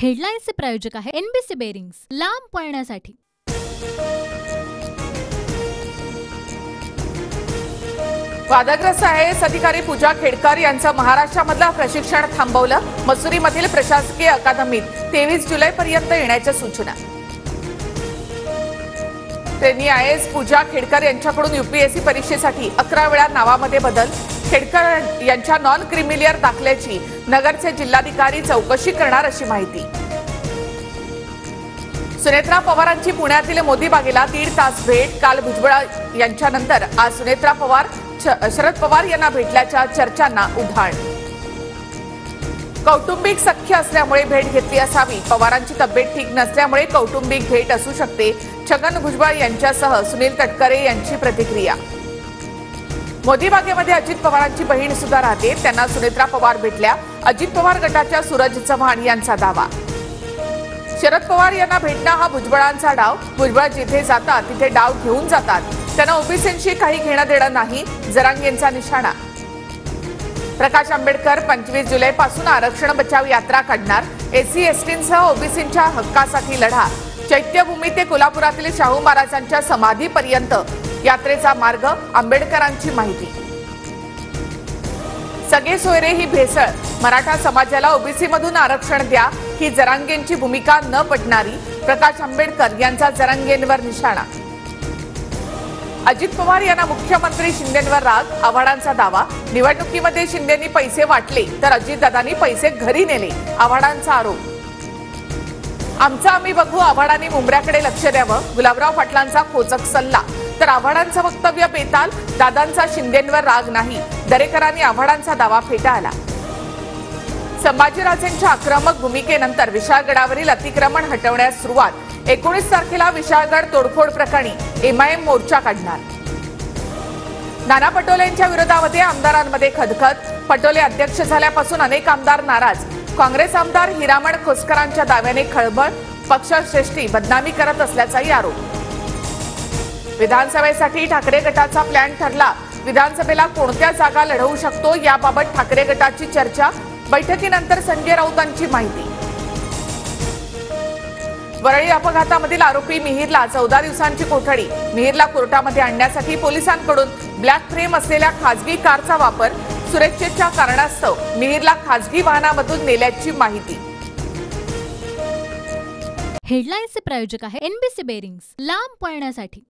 हेडलाईन्सचे प्रायोजक आहे NBC bearings, लांब पळण्यासाठी। वादग्रस्त IAS अधिकारी पूजा खेडकर यांचं महाराष्ट्रामधलं प्रशिक्षण थांबवलं। मसुरीमधील प्रशासकीय अकादमीत 23 जुलैपर्यंत येण्याच्या सूचना। ट्रेनी IAS पूजा खेडकर यांच्याकडून UPSC परीक्षेसाठी 11 वेळा नावामध्ये बदल। खेडकर यांच्या नॉन क्रिमिलियर दाखल्याची नगरचे जिल्हाधिकारी चौकशी करणार अशी माहिती। सुनेत्रा पवारांची पुण्यातील मोदी बागेला 1.5 तास भेट। काल भुजबळ यांच्यानंतर आज सुनेत्रा पवार शरद पवार यांना भेटल्याच्या चर्चांना उधाण। कौटुंबिक सख्य असल्यामुळे भेट घेतली असावी। पवारांची तब्येत ठीक नसल्यामुळे कौटुंबिक भेट असू शकते। छगन भुजबळ यांच्यासह सुनील तटकरे यांची प्रतिक्रिया। मोदी बागेमध्ये अजित पवारांची बहीण सुद्धा राहते, त्यांना सुनेत्रा पवार भेटल्या। अजित पवार गटाच्या सूरज चव्हाण यांचा दावा। शरद पवार यांना भेटणं हा भुजबळांचा डाव। भुजबळ जिथे जातात तिथे डाव घेऊन जातात, त्यांना ओबीसींशी काही घेणं देणं नाही, जरांगेंचा निशाणा। प्रकाश आंबेडकर 25 जुलैपासून आरक्षण बचाव यात्रा काढणार। SC STंसह ओबीसींच्या हक्कासाठी लढा। चैत्यभूमी ते कोल्हापुरातील शाहू महाराजांच्या समाधीपर्यंत यात्रेचा मार्ग। आंबेडकरांची माहिती। सगळे सोयरे ही भेसळ, मराठा समाजाला ओबीसी मधून आरक्षण द्या ही जरांगेंची भूमिका न पटणारी। प्रकाश आंबेडकर यांचा जरांगेंवर निशाणा। अजित पवार यांना मुख्यमंत्री शिंदेंवर राग। आव्हाडांचा दावा। निवडणुकीमध्ये शिंदेंनी पैसे वाटले तर अजितदादांनी पैसे घरी नेले, आव्हाडांचा आरोप। आमचं आम्ही बघू, आव्हाडांनी मुंबऱ्याकडे लक्ष द्यावं, गुलाबराव पाटलांचा खोचक सल्ला। तर आव्हाडांचं वक्तव्य बेताल, दादांचा शिंदेंवर राग नाही। दरेकरांनी आव्हाडांचा दावा फेटाळला। संभाजीराजेंच्या आक्रमक भूमिकेनंतर विशाळगडावरील अतिक्रमण हटवण्यास सुरुवात। 19 तारखेला विशाळगड तोडफोड प्रकरणी MIM मोर्चा काढणार। नाना पटोलेंच्या विरोधामध्ये आमदारांमध्ये खदखद। पटोले अध्यक्ष झाल्यापासून अनेक आमदार नाराज। काँग्रेस आमदार हिरामण खोसकरांच्या दाव्याने खळबळ। पक्षश्रेष्ठी बदनामी करत असल्याचाही आरोप। विधानसभेसाठी ठाकरे गटाचा प्लॅन ठरला। विधानसभेला कोणत्या जागा लढवू शकतो याबाबत ठाकरे गटाची चर्चा। बैठकीनंतर संजय राऊतांची माहिती। वरळी अपघातामधील आरोपी मिहिरला 14 दिवसांची कोठडी। मिहिरला कोर्टामध्ये आणण्यासाठी पोलिसांकडून ब्लॅक फ्रेम असलेल्या खासगी कारचा वापर। सुरक्षेच्या कारणास्तव मिहिरला खासगी वाहनामधून नेल्याची माहिती। हेडलाईन्सचे प्रायोजक आहे एनबीसी बेरिंग्स, लांब पळण्यासाठी।